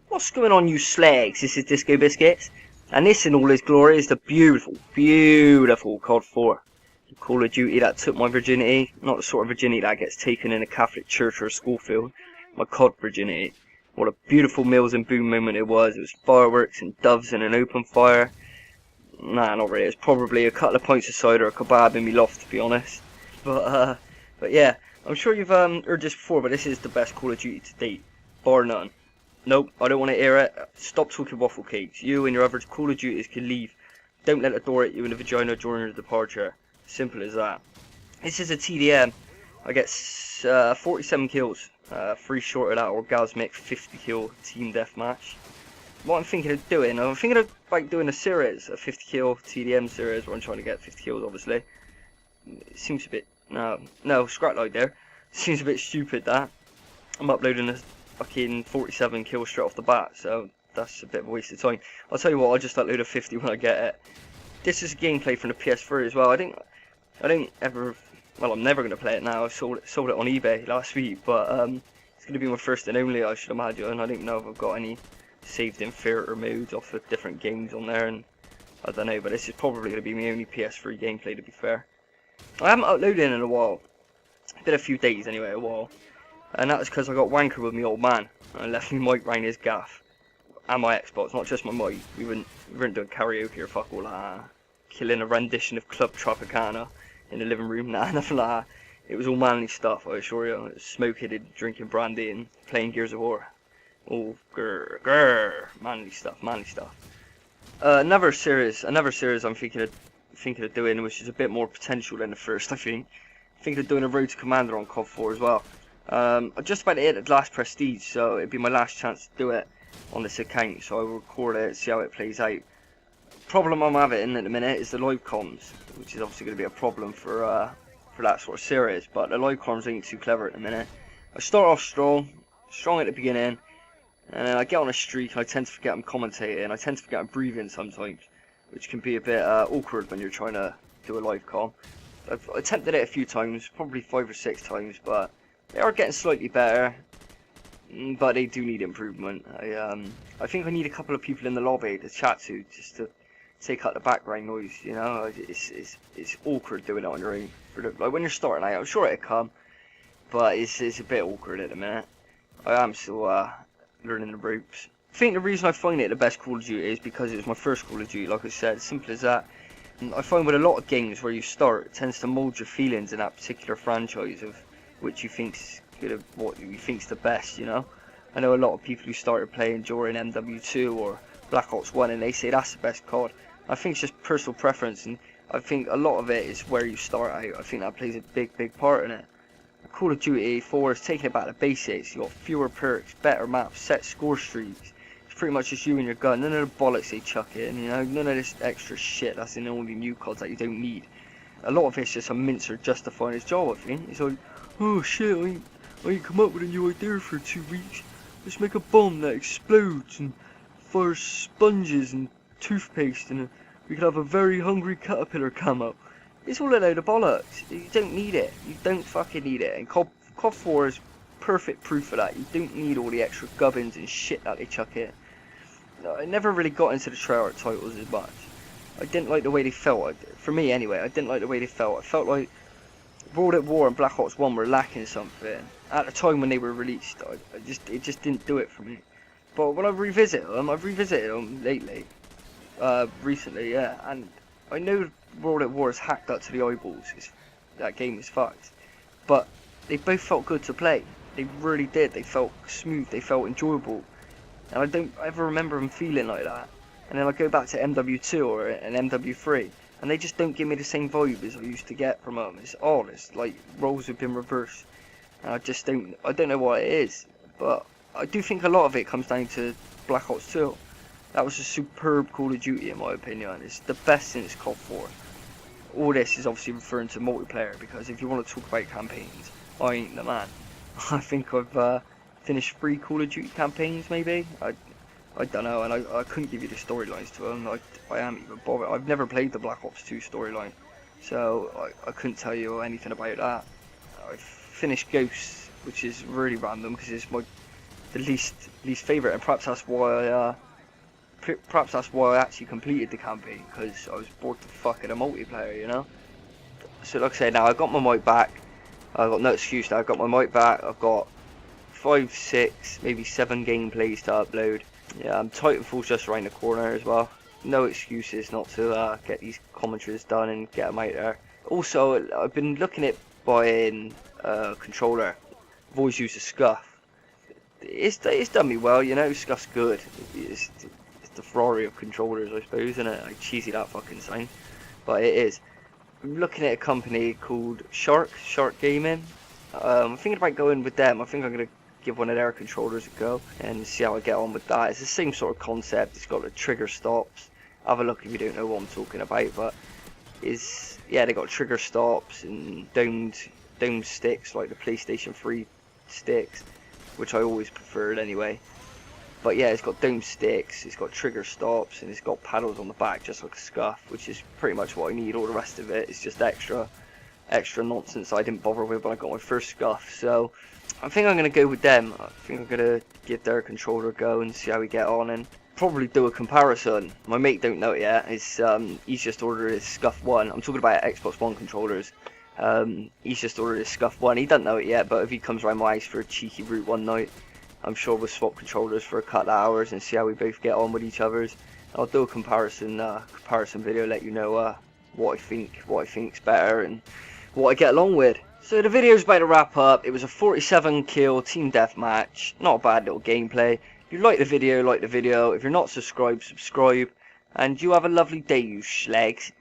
What's going on, you slags? This is Disco Biscuits, and this in all his glory is the beautiful, beautiful COD 4. The Call of Duty that took my virginity, not the sort of virginity that gets taken in a Catholic church or a school field, my COD virginity. What a beautiful Mills and Boom moment it was. It was fireworks and doves and an open fire. Nah, not really. It was probably a couple of pints of cider or a kebab in me loft, to be honest. But yeah, I'm sure you've heard this before, but this is the best Call of Duty to date, bar none. Nope, I don't want to hear it. Stop talking waffle cakes. You and your average Call of Duties can leave. Don't let the door hit you in the vagina during your departure. Simple as that. This is a TDM. I get 47 kills. 3 short of that orgasmic 50 kill team deathmatch. What I'm thinking of doing, like doing a series, a 50 kill TDM series where I'm trying to get 50 kills, obviously. It seems a bit, no, scrap load there. Seems a bit stupid that. I'm uploading a fucking 47 kills straight off the bat, so that's a bit of a waste of time. I'll tell you what, I'll just upload a 50 when I get it. This is gameplay from the PS3 as well. I don't ever, well, I'm never going to play it now. I sold it on eBay last week, but it's going to be my first and only, I should imagine. I don't know if I've got any saved in theatre modes off of different games on there, and I don't know, but this is probably going to be my only PS3 gameplay, to be fair. I haven't uploaded in a while. It's been a few days anyway, a while. And that was because I got wankered with my old man. I left my mic round his gaff. And my Xbox, not just my mic. We weren't doing karaoke or fuck all that. Killing a rendition of Club Tropicana in the living room. Nah, nothing like that. It was all manly stuff, I assure you. It was smoking, drinking brandy and playing Gears of War. All grrr, manly stuff, manly stuff. Another series I'm thinking of doing, which is a bit more potential than the first, I think. Thinking of doing a Road to Commander on COD 4 as well. I'm just about to hit the last prestige, so it'd be my last chance to do it on this account, so I will record it, see how it plays out. Problem I'm having at the minute is the live comms, which is obviously going to be a problem for that sort of series, but the live comms ain't too clever at the minute. I start off strong at the beginning, and then I get on a streak and I tend to forget I'm commentating, I tend to forget I'm breathing sometimes, which can be a bit awkward when you're trying to do a live comm. I've attempted it a few times, probably 5 or 6 times, but they are getting slightly better, but they do need improvement. I think I need a couple of people in the lobby to chat to, just to take out the background noise, you know. It's awkward doing it on your own. Like when you're starting out, I'm sure it'll come, but it's a bit awkward at the minute. I am still learning the ropes. I think the reason I find it the best Call of Duty is because it was my first Call of Duty, like I said, simple as that. And I find with a lot of games where you start, it tends to mould your feelings in that particular franchise of which you think's what you think's the best, you know. I know a lot of people who started playing during MW2 or Black Ops 1 and they say that's the best COD. I think it's just personal preference, and I think a lot of it is where you start out. I think that plays a big part in it. Call of Duty 4 is taking it back to basics. You got fewer perks, better maps, set score streaks. It's pretty much just you and your gun. None of the bollocks they chuck in, you know. None of this extra shit that's in all the new CODs that you don't need. A lot of it's just a mincer justifying his job, I think. It's like, oh shit, I ain't come up with a new idea for 2 weeks. Let's make a bomb that explodes and fires sponges and toothpaste, and we could have a very hungry caterpillar camo. It's all a load of bollocks. You don't need it. You don't fucking need it. And COD 4 is perfect proof of that. You don't need all the extra gubbins and shit that they chuck in. I never really got into the Treyarch titles as much. I didn't like the way they felt. For me anyway, I didn't like the way they felt. I felt like World at War and Black Ops 1 were lacking something. At the time when they were released, it just didn't do it for me. But when I've revisited them lately, recently, yeah, and I know World at War is hacked up to the eyeballs. That game is fucked. But they both felt good to play. They really did. They felt smooth. They felt enjoyable. And I don't ever remember them feeling like that. And then I go back to MW2 or an MW3, and they just don't give me the same vibe as I used to get from them. It's odd. It's like roles have been reversed. And I don't know what it is. But I do think a lot of it comes down to Black Ops 2. That was a superb Call of Duty in my opinion. It's the best since COD 4. All this is obviously referring to multiplayer, because if you want to talk about campaigns, I ain't the man. I think I've finished 3 Call of Duty campaigns maybe. I don't know, and I couldn't give you the storylines to them. I am even bothered. I've never played the Black Ops 2 storyline, so I couldn't tell you anything about that. I've finished Ghosts, which is really random because it's my the least favourite, and perhaps that's why I actually completed the campaign, because I was bored to fuck in a multiplayer, you know. So like I said, now I got my mic back. I've got no excuse now. I got my mic back. I've got 5, 6, maybe 7 gameplays to upload. Yeah, Titanfall's just around the corner as well. No excuses not to get these commentaries done and get them out there. Also, I've been looking at buying a controller. I've always used a Scuff. It's done me well, you know. Scuff's good. It's the Ferrari of controllers, I suppose, isn't it? Like, cheesy that fucking sign, but it is. I'm looking at a company called Shark Gaming. I'm thinking about going with them. I think I'm going to give one of their controllers a go and see how I get on with that. It's the same sort of concept. It's got the trigger stops. Have a look if you don't know what I'm talking about, but yeah, they got trigger stops and domed sticks like the PlayStation 3 sticks, which I always preferred anyway. But yeah, it's got domed sticks, it's got trigger stops, and it's got paddles on the back just like a Scuff, which is pretty much what I need. All the rest of it is just extra nonsense I didn't bother with when I got my first Scuff. So I think I'm going to go with them. I think I'm going to give their controller a go and see how we get on, and probably do a comparison. My mate don't know it yet. He's just ordered his Scuff 1. I'm talking about Xbox One controllers. He's just ordered his Scuff 1. He doesn't know it yet, but if he comes around my house for a cheeky route one night, I'm sure we'll swap controllers for a couple of hours and see how we both get on with each other's. I'll do a comparison video, let you know what I think's better and what I get along with. So the video's about to wrap up. It was a 47 kill team deathmatch. Not a bad little gameplay. If you like the video, like the video. If you're not subscribed, subscribe. And you have a lovely day, you schlegs.